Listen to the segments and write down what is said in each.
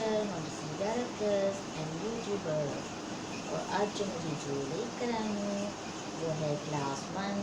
Teacher, non directors and YouTuber. और आज जो लेकर आई हूँ वो है क्लास 1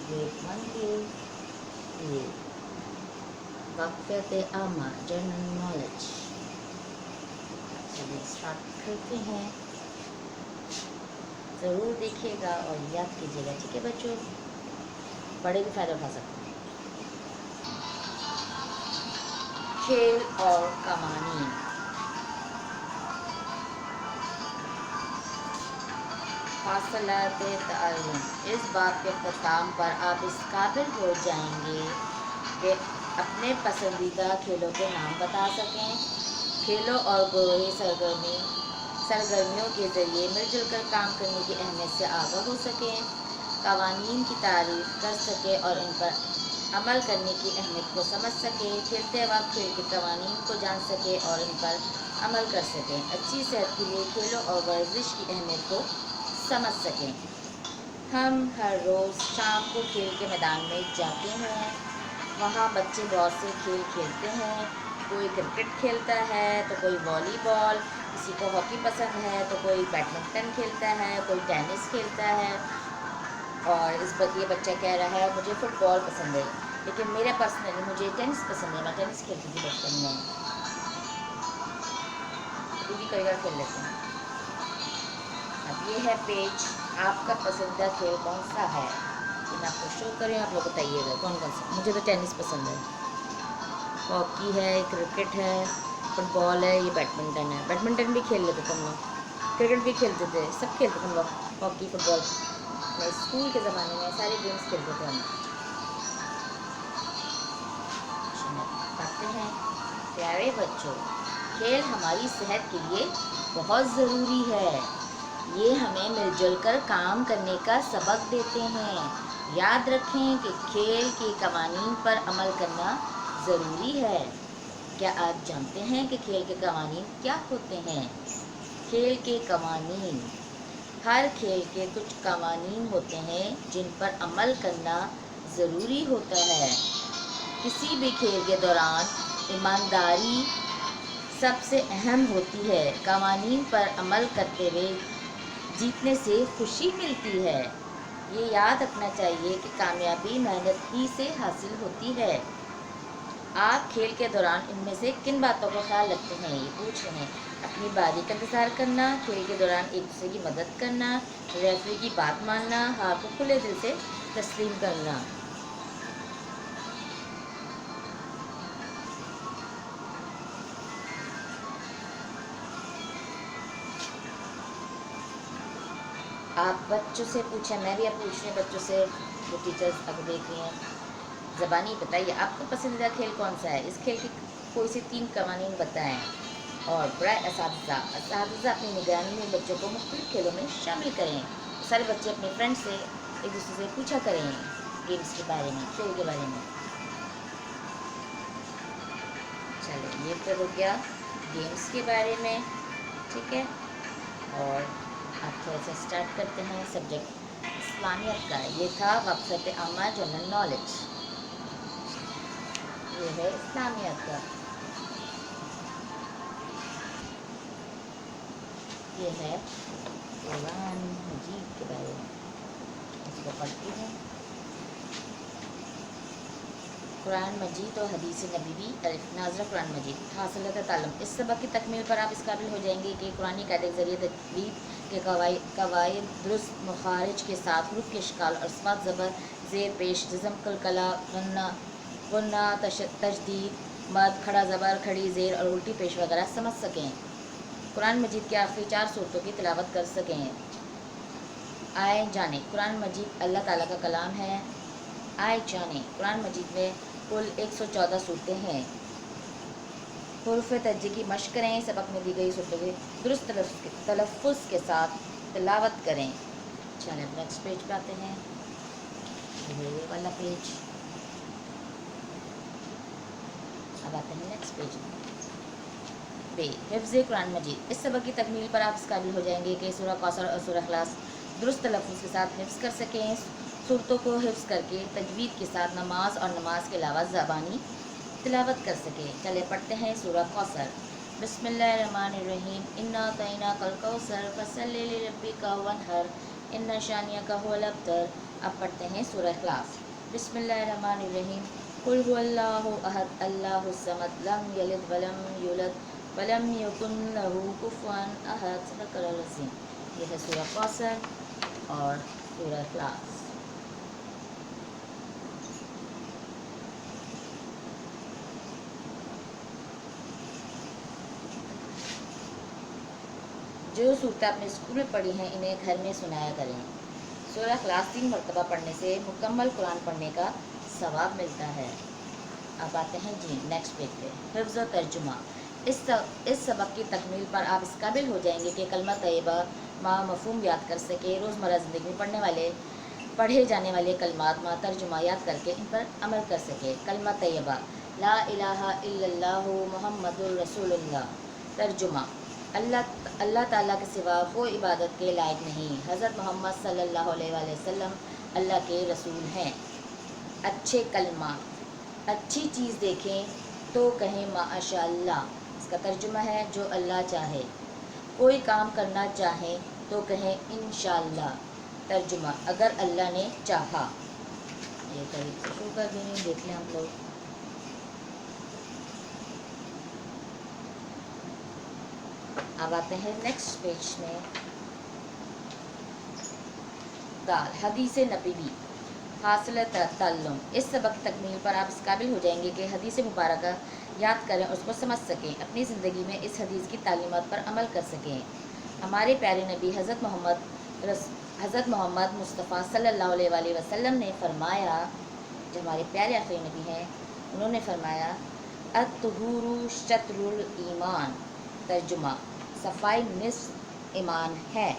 ग्रेड 1 के लिए वाक़फ़ियत आमा जनरल नॉलेज। चलिए स्टार्ट करते हैं। ज़रूर देखिएगा और याद कीजिएगा, ठीक है बच्चों? बड़े भी फ़ायदा उठा सकते हैं। खेल और कवानीन। फासलात ताल्लुम। इस बात के ख़त्म पर आप इस काबिल हो जाएंगे कि अपने पसंदीदा खेलों के नाम बता सकें। खेलों और ग्रोही सरगर्मियों के ज़रिए मिलजुल कर काम करने की अहमियत से आगाह हो सकें। कवानीन की तारीफ़ कर सकें और इन पर अमल करने की अहमियत को समझ सकें। खेलते वक्त खेल के कवानीन को जान सकें और इन पर अमल कर सकें। अच्छी सेहत के लिए खेलों और वर्जिश की अहमियत को समझ सकें। हम हर रोज़ शाम को खेल के मैदान में जाते हैं। वहाँ बच्चे बहुत से खेल खेलते हैं। कोई क्रिकेट खेलता है तो कोई वॉलीबॉल, किसी को हॉकी पसंद है तो कोई बैडमिंटन खेलता है, कोई टेनिस खेलता है। और इस पर ये बच्चा कह रहा है मुझे फ़ुटबॉल पसंद है, लेकिन मेरा पर्सनली मुझे टेनिस पसंद है। मैं टेनिस खेलती थी बचपन में। अभी भी कई बार खेल लेते हैं। अब ये है पेज। आपका पसंदीदा खेल कौन सा है? तो मैं आपको शो करें, आप लोग बताइएगा कौन कौन सा। मुझे तो टेनिस पसंद है, हॉकी है, क्रिकेट है, फुटबॉल है, ये बैडमिंटन है। बैडमिंटन भी खेल लेते थे हम लोग, क्रिकेट भी खेलते थे, सब खेलते थे हम लोग, हॉकी फुटबॉल। मैं स्कूल के ज़माने में सारे गेम्स खेलते थे हम। पढ़ते हैं। प्यारे बच्चों, खेल हमारी सेहत के लिए बहुत ज़रूरी है। ये हमें मिलजुल कर काम करने का सबक देते हैं। याद रखें कि खेल के कवानीन पर अमल करना ज़रूरी है। क्या आप जानते हैं कि खेल के कवानीन क्या होते हैं? खेल के कवानीन, हर खेल के कुछ कवानीन होते हैं जिन पर अमल करना ज़रूरी होता है। किसी भी खेल के दौरान ईमानदारी सबसे अहम होती है। कवानीन पर अमल करते हुए जीतने से खुशी मिलती है। ये याद रखना चाहिए कि कामयाबी मेहनत ही से हासिल होती है। आप खेल के दौरान इनमें से किन बातों का ख्याल रखते हैं? ये पूछ रहे हैं। अपनी बारी का इंतज़ार करना, खेल के दौरान एक दूसरे की मदद करना, रेफरी की बात मानना, हार को खुले दिल से तस्लीम करना। आप बच्चों से पूछें, मैं भी अब पूछ रही हूँ बच्चों से, जो टीचर्स अब देख रही हैं। ज़बानी बताइए आपका पसंदीदा खेल कौन सा है? इस खेल की कोई से 3 कवानीन बताएं। और बड़ा असातिज़ा अपनी निगरानी में बच्चों को मुख्तलिफ खेलों में शामिल करें। सारे बच्चे अपने फ्रेंड से एक दूसरे से पूछा करें गेम्स के बारे में, खेल के बारे में। चलो ये तो हो गया गेम्स के बारे में, ठीक है। और आप थोड़ा सा स्टार्ट करते हैं सब्जेक्ट इस्लामियत का। ये था वाक़फ़ियत आमा जनरल नॉलेज। ये है इस्लामियत का। ये है कुरान मजीद के बारे में, इसको पढ़ती हूँ। कुरान मजीद और हदीस नबवी नाज़रा कुरान मजीद हासिलत ताल्लुम। इस सबक की तकमील पर आप इस काबिल हो जाएंगे कि कुरानी कायदे के ज़रिए तजवीद के कवायद दुरुस्त मखारिज के साथ हरूफ के इश्काल और स्वाद ज़बर ज़ेर पेश जिज़म कलकला गुन्ना तशदीद मद खड़ा ज़बर खड़ी ज़ेर और उल्टी पेश वगैरह समझ सकें। कुरान मजीद के आखिरी 4 सूरतों की तिलावत कर सकें। आए जाने कुरान मजीद अल्लाह ताला का कलाम है। आए जाने कुरान मजीद में कुल 114 सूरतें हैं। हुरूफ़ तज्जी की मशक़ करें। सबक में दी गई सूरतों के दुरुस्त तलफ़्फ़ुज़ के साथ तिलावत करें। चलें अब नेक्स्ट पेज पे आते हैं। ये वाला पेज। अब आते हैं नेक्स्ट पेज पे। हिफ्ज़ कुरान मजीद। इस सबक की तकमील पर आप इस काबिल हो जाएंगे कि सूरह कौसर और सूरह इखलास दुरुस्त तलफ़्फ़ुज़ के साथ हिफ्ज़ कर सकें। सूरतों को हिफ्ज़ करके तजवीद के साथ नमाज और नमाज के अलावा ज़बानी तिलावत कर सकें। चले पढ़ते हैं सूरह कौसर। बिस्मिल्लाहिर्रहमानिर्रहीम। इन्ना तैना कल कौसर फसल्लि लिरब्बिका वन्हर इन्ना शानियका हुवल अब्तर। अब पढ़ते हैं सूरह इखलास। बिस्मिल्लाहिर्रहमानिर्रहीम। कुल हुवल्लाहु अहद अल्लाहुस समद लम यलिद वलम यूलद वलम यकुन लहू कुफुवन अहद। सदक़ल्लाहुल अज़ीम। यह है सूरह कौसर और सूरह इखलास। जो सूरतें आपने स्कूल में पढ़ी हैं इन्हें घर में सुनाया करें। सूरह इखलास 3 मरतबा पढ़ने से मुकम्मल कुरान पढ़ने का सवाब मिलता है। अब आते हैं जी नेक्स्ट पेज पे। हिफ्ज़ व तर्जुमा। इस सबक की तकमील पर आप इस काबिल हो जाएंगे कि कलमा तैयबा मफ़हूम याद कर सके। रोज़मर्रा ज़िंदगी में पढ़े जाने वाले कलमात तर्जुमा याद करके इन पर अमल कर सके। कलमा तैयबा ला इलाहा इल्लल्लाहु मुहम्मदुर रसूलुल्लाह। तर्जुमा अल्लाह ताला के सिवा कोई इबादत के लायक नहीं। हज़रत मोहम्मद सल्लल्लाहु अलैहि वसल्लम अल्लाह के रसूल हैं। अच्छे कलमा अच्छी चीज़ देखें तो कहें माशाअल्लाह। इसका तर्जुमा है जो अल्लाह चाहे। कोई काम करना चाहे तो कहें इंशाअल्लाह। तर्जुमा अगर अल्लाह ने चाहा। ये करीब से शुरू कर देंगे, देख लें आप लोग। अब आते हैं नेक्स्ट पेज में। दाल हदीस नबवी हासिल तअल्लुम। इस सबक की तकमील पर आप इस काबिल हो जाएंगे कि हदीस मुबारक याद करें और उसको समझ सकें। अपनी ज़िंदगी में इस हदीस की तालीमात पर अमल कर सकें। हमारे प्यारे नबी हज़रत मोहम्मद मुस्तफ़ा सल्लल्लाहु अलैहि वसल्लम ने फरमाया, जो हमारे प्यारे आखिरी नबी हैं, उन्होंने फरमाया अत्तहुरू शत्रुल ईमान। तर्जुमा सफ़ाई निस्फ़ ईमान है।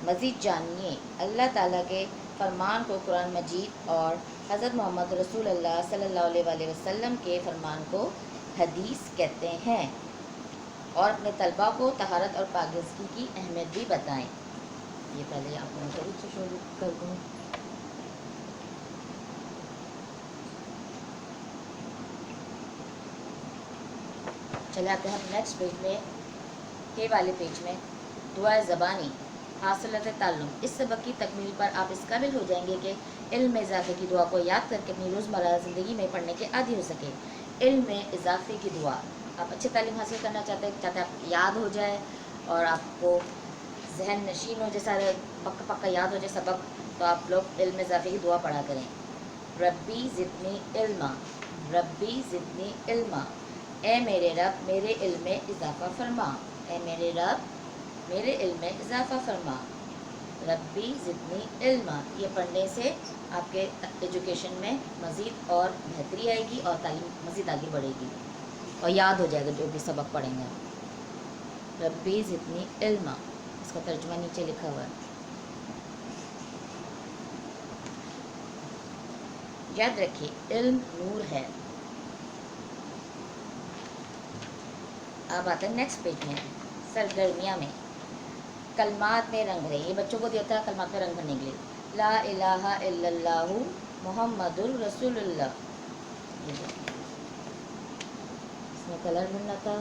मज़ीद जानिए अल्लाह ताला के फरमान को कुरान मजीद और हज़रत मोहम्मद रसूलुल्लाह सल्लल्लाहु अलैहि वसल्लम के फरमान को हदीस कहते हैं। और अपने तलबा को तहारत और पाकीज़गी की अहमियत भी बताएं। ये पहले आप लोगों को से शुरू कर दूँ। चले आते हैं नेक्स्ट पेज में। के वाले पेज में दुआ ज़बानी हासिलत ताल्लुम। इस सबक की तकमील पर आप इस काबिल हो जाएंगे कि इल्म में इजाफ़े की दुआ को याद करके अपनी रोज़मर्रा ज़िंदगी में पढ़ने के आदी हो सके। इल्म में इजाफ़े की दुआ आप अच्छी तालीम हासिल करना चाहते आप याद हो जाए और आपको जहन नशीन हो जाए, सारे पक्का याद हो जाए सबक, तो आप लोग इल्म में इजाफ़े की दुआ पढ़ा करें। रब्बी ज़िदनी इल्मा, रब्बी ज़िदनी इल्मा। ए मेरे रब मेरे इल्म में इजाफ़ा फरमा। ए मेरे रब मेरे इल्म में इजाफ़ा फरमा। रब्बी ज़िदनी इल्मा। ये पढ़ने से आपके एजुकेशन में मज़ीद और बेहतरी आएगी और तालीम मज़ीद आगे बढ़ेगी और याद हो जाएगा जो भी सबक पढ़ेंगे। रब्बी ज़िदनी इल्मा, इसका तर्जुमा नीचे लिखा हुआ है। याद रखिए इल्म नूर है। अब आते हैं नेक्स्ट पेज में। सरगर्मियाँ में कलमात में रंग भरें। ये बच्चों को दिया था कलमात में रंग भरने के लिए। ला इलाहा इल्लल्लाहु मुहम्मदुर रसूलुल्लाह। इसमें कलर भरना था,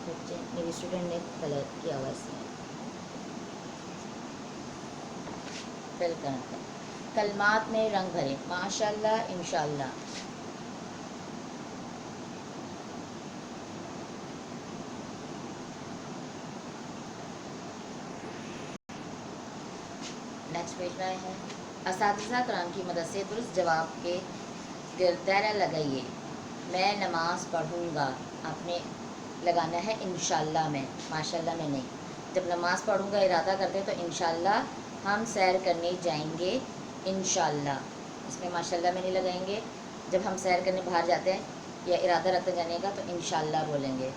बच्चे मेरी स्टूडेंट ने कलर किया हुआ इसमें फिल करना था। कलमात में रंग भरें माशाअल्लाह इंशाअल्लाह। नेक्स्ट पेज में है असातिज़ा कराम की मदद से दुरुस्त जवाब के दायरा लगाइए। मैं नमाज़ पढ़ूँगा, आपने लगाना है इंशाअल्लाह में, माशाअल्लाह में नहीं। जब नमाज़ पढ़ूँगा इरादा करते हैं तो इंशाअल्लाह हम सैर करने जाएंगे इंशाअल्लाह, इसमें माशाअल्लाह में नहीं लगाएंगे। जब हम सैर करने बाहर जाते हैं या इरादा रखते जाने का तो इंशाअल्लाह बोलेंगे।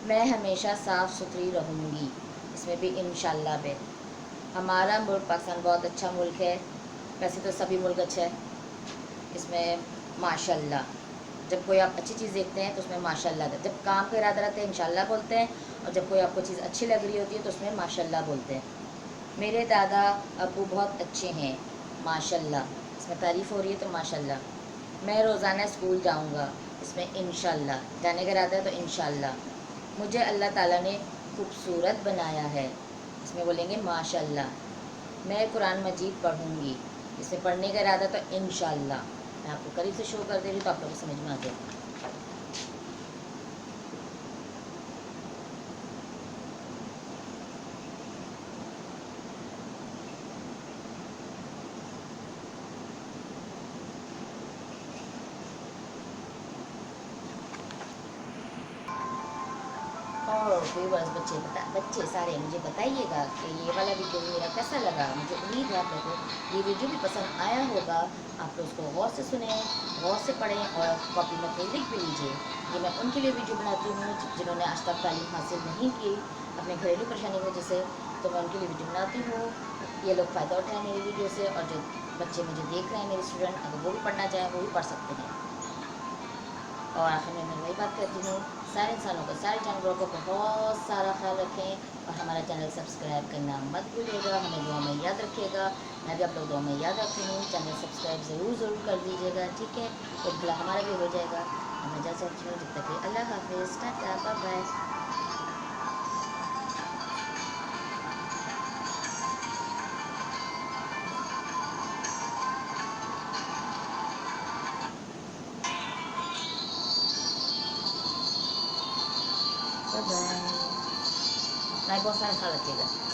मैं हमेशा साफ़ सुथरी रहूँगी, इसमें भी इंशाअल्लाह पे। हमारा मुल्क पाकिस्तान बहुत अच्छा मुल्क है, वैसे तो सभी मुल्क अच्छा है, इसमें माशाअल्लाह। जब कोई आप अच्छी चीज़ देखते हैं तो उसमें माशाअल्लाह, जब काम का इरादा रखते हैं इंशाअल्लाह बोलते हैं, और जब कोई आपको चीज़ अच्छी लग रही होती है तो उसमें माशाअल्लाह बोलते हैं। मेरे दादा अबू बहुत अच्छे हैं माशाअल्लाह, इसमें तारीफ़ हो रही है तो माशाअल्लाह। मैं रोज़ाना स्कूल जाऊँगा, इसमें इंशाअल्लाह, जाने का इरादा है तो इंशाअल्लाह। مجھے اللہ تعالیٰ نے خوبصورت بنایا ہے، اس میں بولیں گے ماشاء اللہ۔ میں قرآن مجید پڑھوں گی، اس میں پڑھنے کا ارادہ تو انشاءاللہ میں آپ کو قریب سے شو کر دے رہی ہوں تو آپ لوگوں کو سمجھ میں آ جائے گا۔ اور ویورز بچے سارے مجھے بتائیے گا کہ یہ والا ویڈیو میرا کیسا لگا۔ مجھے امید ہے آپ لوگوں کو یہ ویڈیو بھی پسند آیا ہوگا۔ آپ لوگ اس کو غور سے سنیں، غور سے پڑھیں اور کاپی میں کوئی لکھ بھی لیجیے۔ یہ میں ان کے لیے ویڈیو بناتی ہوں جنہوں نے آج تک تعلیم حاصل نہیں کی اپنے گھریلو پریشانی کی وجہ سے، تو میں ان کے لیے ویڈیو بناتی ہوں۔ یہ لوگ فائدہ اٹھائیں میری ویڈیو سے، اور جو بچے مجھے دیکھ رہے ہیں میرے اسٹوڈنٹ، اگر وہ بھی پڑھنا چاہیں وہ بھی پڑھ سکتے ہیں۔ اور آخر میں وہی بات کرتی ہوں، سارے انسانوں کو، سارے جانوروں کو بہت سارا خیال رکھیں، اور ہمارا چینل سبسکرائب کرنا مت بھولیے گا، ہمیں دعا میں یاد رکھیے گا۔ میں بھی آپ لوگ دعا میں یاد رکھتی ہوں، چینل سبسکرائب ضرور کر دیجیے گا، ٹھیک ہے؟ تو بلا ہمارا بھی ہو جائے گا۔ میں جا سکتی ہوں، جب تک کہ اللہ حافظ، ٹاٹا، بائے بائے۔ Bye bye. بہت سارا خیال رکھیے گا۔